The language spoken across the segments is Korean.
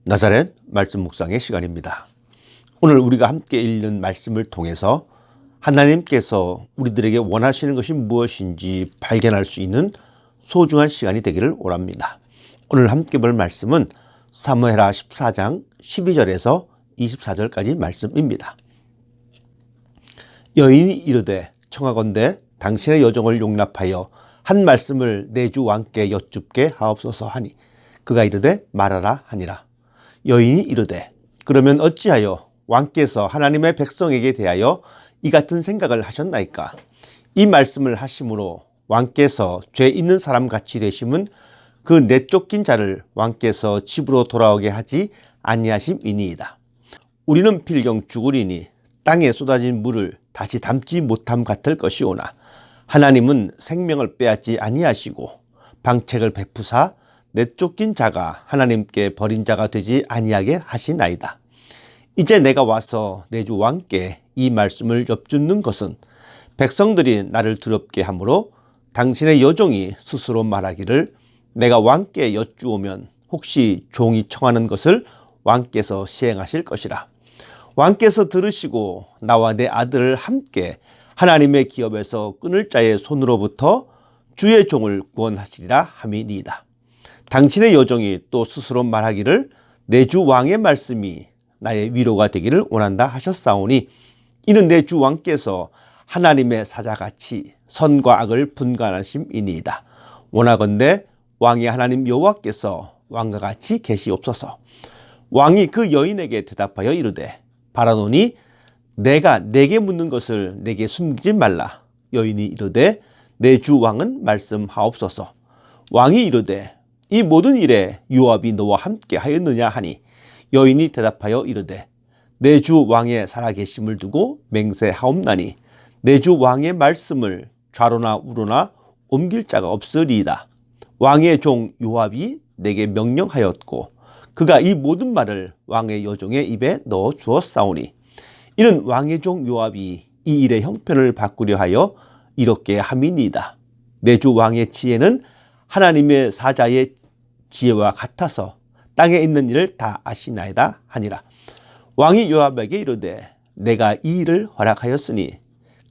나사렛 말씀 묵상의 시간입니다. 오늘 우리가 함께 읽는 말씀을 통해서 하나님께서 우리들에게 원하시는 것이 무엇인지 발견할 수 있는 소중한 시간이 되기를 원합니다. 오늘 함께 볼 말씀은 사무엘하 14장 12절에서 24절까지 말씀입니다. 여인이 이르되 청하건대 당신의 여종을 용납하여 한 말씀을 내 주 왕께 여쭙게 하옵소서 하니 그가 이르되 말하라 하니라. 여인이 이르되 그러면 어찌하여 왕께서 하나님의 백성에게 대하여 이 같은 생각을 하셨나이까? 이 말씀을 하심으로 왕께서 죄 있는 사람 같이 되심은 그 내쫓긴 자를 왕께서 집으로 돌아오게 하지 아니하심이니이다. 우리는 필경 죽으리니 땅에 쏟아진 물을 다시 담지 못함 같을 것이오나 하나님은 생명을 빼앗지 아니하시고 방책을 베푸사 내쫓긴 자가 하나님께 버린 자가 되지 아니하게 하시나이다. 이제 내가 와서 내 주 왕께 이 말씀을 여쭙는 것은 백성들이 나를 두렵게 하므로 당신의 여종이 스스로 말하기를 내가 왕께 여쭈오면 혹시 종이 청하는 것을 왕께서 시행하실 것이라. 왕께서 들으시고 나와 내 아들을 함께 하나님의 기업에서 끊을 자의 손으로부터 주의 종을 구원하시리라 함이니이다. 당신의 여종이 또 스스로 말하기를 내 주 왕의 말씀이 나의 위로가 되기를 원한다 하셨사오니 이는 내 주 왕께서 하나님의 사자같이 선과 악을 분간하심이니이다. 원하건대 왕의 하나님 여호와께서 왕과 같이 계시옵소서. 왕이 그 여인에게 대답하여 이르되 바라노니 내가 내게 묻는 것을 내게 숨기지 말라. 여인이 이르되 내 주 왕은 말씀하옵소서. 왕이 이르되 이 모든 일에 요압이 너와 함께 하였느냐 하니 여인이 대답하여 이르되 내 주 왕의 살아계심을 두고 맹세하옵나니 내 주 왕의 말씀을 좌로나 우로나 옮길 자가 없으리이다. 왕의 종 요압이 내게 명령하였고 그가 이 모든 말을 왕의 여종의 입에 넣어 주었사오니 이는 왕의 종 요압이 이 일의 형편을 바꾸려 하여 이렇게 함이니이다. 내 주 왕의 지혜는 하나님의 사자의 지혜와 같아서 땅에 있는 일을 다 아시나이다 하니라. 왕이 요압에게 이르되 내가 이 일을 허락하였으니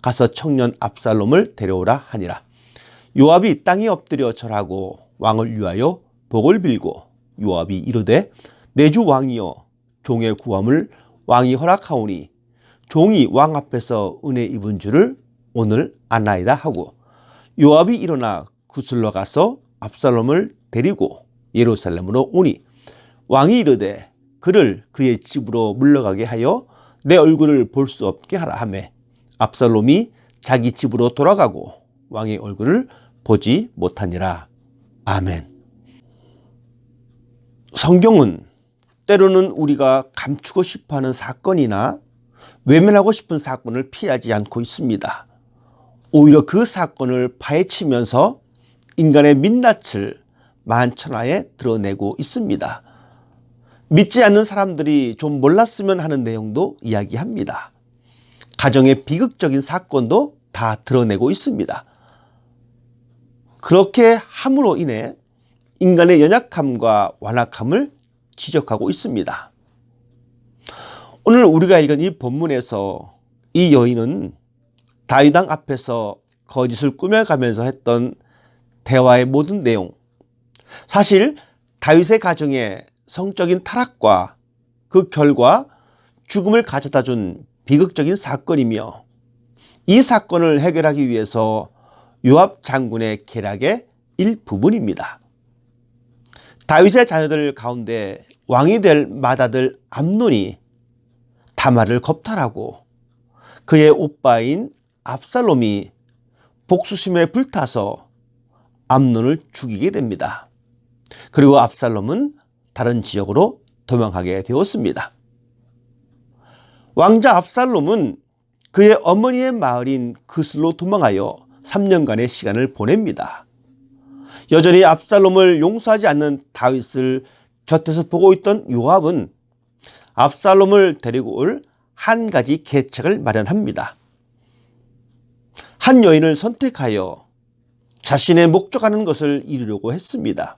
가서 청년 압살롬을 데려오라 하니라. 요압이 땅에 엎드려 절하고 왕을 위하여 복을 빌고 요압이 이르되 내 주 왕이여 종의 구함을 왕이 허락하오니 종이 왕 앞에서 은혜 입은 줄을 오늘 아나이다 하고 요압이 일어나 구슬러 가서 압살롬을 데리고 예루살렘으로 오니 왕이 이르되 그를 그의 집으로 물러가게 하여 내 얼굴을 볼 수 없게 하라 하매 압살롬이 자기 집으로 돌아가고 왕의 얼굴을 보지 못하니라. 아멘. 성경은 때로는 우리가 감추고 싶어하는 사건이나 외면하고 싶은 사건을 피하지 않고 있습니다. 오히려 그 사건을 파헤치면서 인간의 민낯을 만천하에 드러내고 있습니다. 믿지 않는 사람들이 좀 몰랐으면 하는 내용도 이야기합니다. 가정의 비극적인 사건도 다 드러내고 있습니다. 그렇게 함으로 인해 인간의 연약함과 완악함을 지적하고 있습니다. 오늘 우리가 읽은 이 본문에서 이 여인은 다윗 왕 앞에서 거짓을 꾸며가면서 했던 대화의 모든 내용, 사실 다윗의 가정의 성적인 타락과 그 결과 죽음을 가져다 준 비극적인 사건이며 이 사건을 해결하기 위해서 요압 장군의 계략의 일부분입니다. 다윗의 자녀들 가운데 왕이 될 맏아들 암논이 다말을 겁탈하고 그의 오빠인 압살롬이 복수심에 불타서 암논을 죽이게 됩니다. 그리고 압살롬은 다른 지역으로 도망하게 되었습니다. 왕자 압살롬은 그의 어머니의 마을인 그슬로 도망하여 3년간의 시간을 보냅니다. 여전히 압살롬을 용서하지 않는 다윗을 곁에서 보고 있던 요압은 압살롬을 데리고 올 한 가지 계책을 마련합니다. 한 여인을 선택하여 자신의 목적하는 것을 이루려고 했습니다.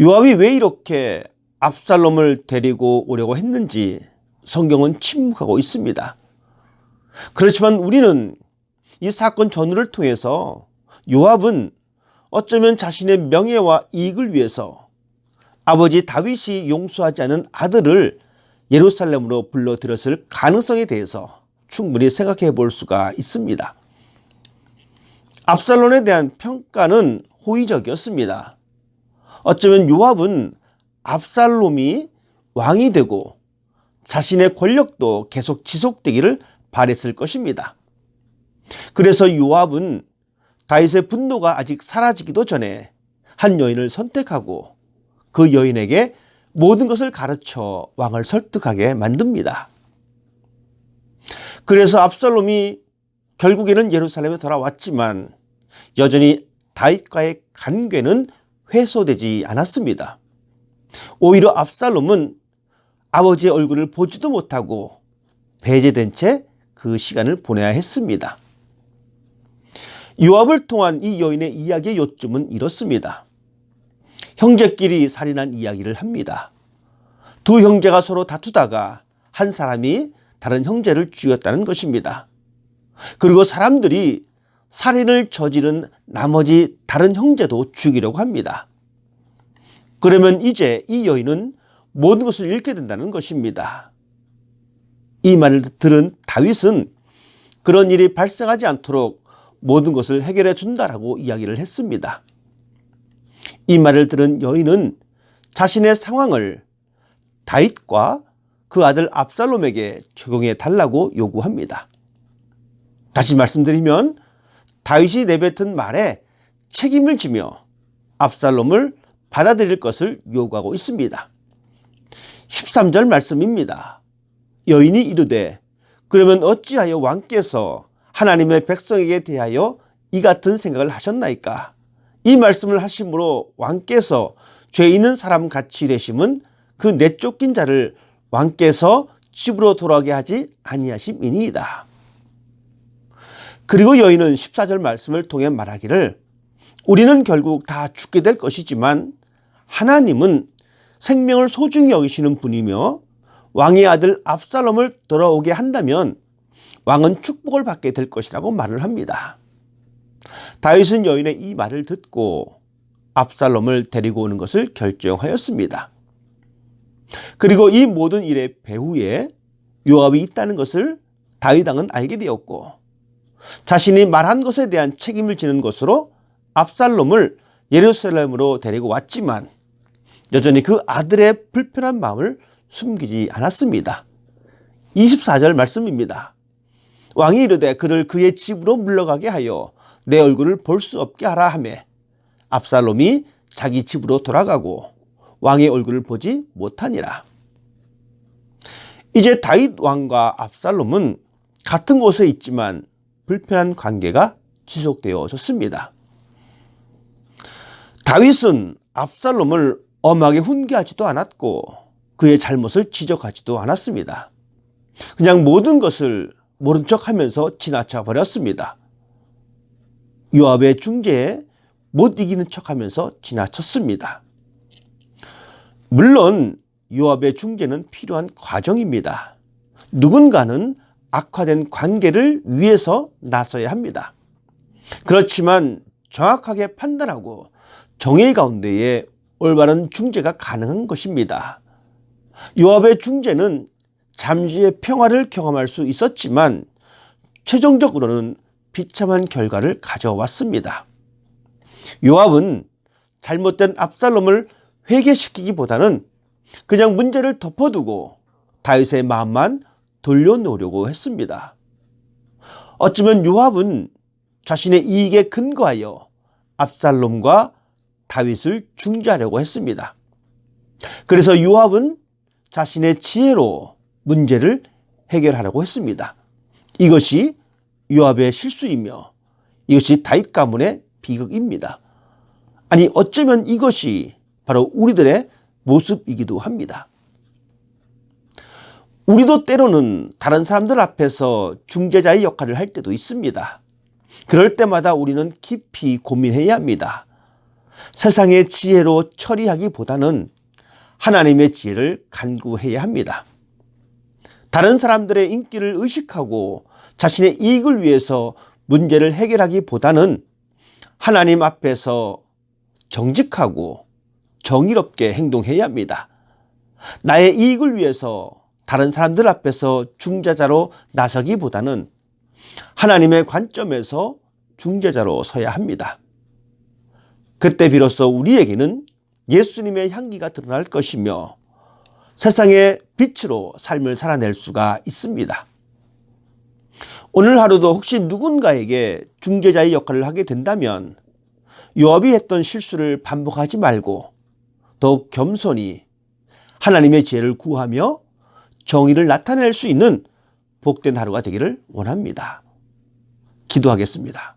요압이 왜 이렇게 압살롬을 데리고 오려고 했는지 성경은 침묵하고 있습니다. 그렇지만 우리는 이 사건 전후를 통해서 요압은 어쩌면 자신의 명예와 이익을 위해서 아버지 다윗이 용서하지 않은 아들을 예루살렘으로 불러들였을 가능성에 대해서 충분히 생각해 볼 수가 있습니다. 압살롬에 대한 평가는 호의적이었습니다. 어쩌면 요압은 압살롬이 왕이 되고 자신의 권력도 계속 지속되기를 바랬을 것입니다. 그래서 요압은 다윗의 분노가 아직 사라지기도 전에 한 여인을 선택하고 그 여인에게 모든 것을 가르쳐 왕을 설득하게 만듭니다. 그래서 압살롬이 결국에는 예루살렘에 돌아왔지만 여전히 다윗과의 관계는 회소되지 않았습니다. 오히려 압살롬은 아버지의 얼굴을 보지도 못하고 배제된 채 그 시간을 보내야 했습니다. 요압을 통한 이 여인의 이야기의 요점은 이렇습니다. 형제끼리 살인한 이야기를 합니다. 두 형제가 서로 다투다가 한 사람이 다른 형제를 죽였다는 것입니다. 그리고 사람들이 살인을 저지른 나머지 다른 형제도 죽이려고 합니다. 그러면 이제 이 여인은 모든 것을 잃게 된다는 것입니다. 이 말을 들은 다윗은 그런 일이 발생하지 않도록 모든 것을 해결해 준다라고 이야기를 했습니다. 이 말을 들은 여인은 자신의 상황을 다윗과 그 아들 압살롬에게 적용해 달라고 요구합니다. 다시 말씀드리면 다윗이 내뱉은 말에 책임을 지며 압살롬을 받아들일 것을 요구하고 있습니다. 13절 말씀입니다. 여인이 이르되 그러면 어찌하여 왕께서 하나님의 백성에게 대하여 이 같은 생각을 하셨나이까? 이 말씀을 하심으로 왕께서 죄 있는 사람 같이 되심은 그 내쫓긴 자를 왕께서 집으로 돌아오게 하지 아니하심이니이다. 그리고 여인은 14절 말씀을 통해 말하기를 우리는 결국 다 죽게 될 것이지만 하나님은 생명을 소중히 여기시는 분이며 왕의 아들 압살롬을 돌아오게 한다면 왕은 축복을 받게 될 것이라고 말을 합니다. 다윗은 여인의 이 말을 듣고 압살롬을 데리고 오는 것을 결정하였습니다. 그리고 이 모든 일의 배후에 요압이 있다는 것을 다윗 왕은 알게 되었고 자신이 말한 것에 대한 책임을 지는 것으로 압살롬을 예루살렘으로 데리고 왔지만 여전히 그 아들의 불편한 마음을 숨기지 않았습니다. 24절 말씀입니다. 왕이 이르되 그를 그의 집으로 물러가게 하여 내 얼굴을 볼 수 없게 하라 하매 압살롬이 자기 집으로 돌아가고 왕의 얼굴을 보지 못하니라. 이제 다윗 왕과 압살롬은 같은 곳에 있지만 불편한 관계가 지속되어졌습니다. 다윗은 압살롬을 엄하게 훈계하지도 않았고 그의 잘못을 지적하지도 않았습니다. 그냥 모든 것을 모른 척하면서 지나쳐 버렸습니다. 요압의 중재에 못 이기는 척하면서 지나쳤습니다. 물론 요압의 중재는 필요한 과정입니다. 누군가는 악화된 관계를 위해서 나서야 합니다. 그렇지만 정확하게 판단하고 정의 가운데에 올바른 중재가 가능한 것입니다. 요압의 중재는 잠시의 평화를 경험할 수 있었지만 최종적으로는 비참한 결과를 가져왔습니다. 요압은 잘못된 압살롬을 회개시키기보다는 그냥 문제를 덮어두고 다윗의 마음만 돌려놓으려고 했습니다. 어쩌면 요압은 자신의 이익에 근거하여 압살롬과 다윗을 중재하려고 했습니다. 그래서 요압은 자신의 지혜로 문제를 해결하려고 했습니다. 이것이 요압의 실수이며 이것이 다윗 가문의 비극입니다. 아니 어쩌면 이것이 바로 우리들의 모습이기도 합니다. 우리도 때로는 다른 사람들 앞에서 중재자의 역할을 할 때도 있습니다. 그럴 때마다 우리는 깊이 고민해야 합니다. 세상의 지혜로 처리하기보다는 하나님의 지혜를 간구해야 합니다. 다른 사람들의 인기를 의식하고 자신의 이익을 위해서 문제를 해결하기보다는 하나님 앞에서 정직하고 정의롭게 행동해야 합니다. 나의 이익을 위해서 다른 사람들 앞에서 중재자로 나서기보다는 하나님의 관점에서 중재자로 서야 합니다. 그때 비로소 우리에게는 예수님의 향기가 드러날 것이며 세상의 빛으로 삶을 살아낼 수가 있습니다. 오늘 하루도 혹시 누군가에게 중재자의 역할을 하게 된다면 요압이 했던 실수를 반복하지 말고 더욱 겸손히 하나님의 지혜를 구하며 정의를 나타낼 수 있는 복된 하루가 되기를 원합니다. 기도하겠습니다.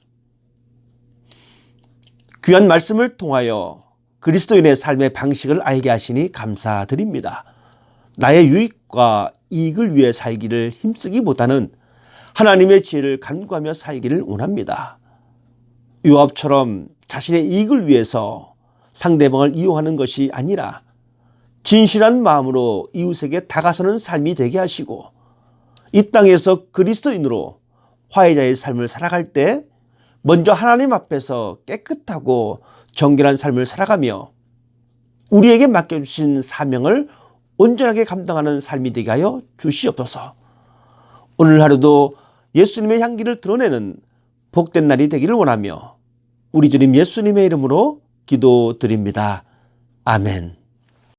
귀한 말씀을 통하여 그리스도인의 삶의 방식을 알게 하시니 감사드립니다. 나의 유익과 이익을 위해 살기를 힘쓰기보다는 하나님의 지혜를 간구하며 살기를 원합니다. 요압처럼 자신의 이익을 위해서 상대방을 이용하는 것이 아니라 진실한 마음으로 이웃에게 다가서는 삶이 되게 하시고 이 땅에서 그리스도인으로 화해자의 삶을 살아갈 때 먼저 하나님 앞에서 깨끗하고 정결한 삶을 살아가며 우리에게 맡겨주신 사명을 온전하게 감당하는 삶이 되게 하여 주시옵소서. 오늘 하루도 예수님의 향기를 드러내는 복된 날이 되기를 원하며 우리 주님 예수님의 이름으로 기도드립니다. 아멘.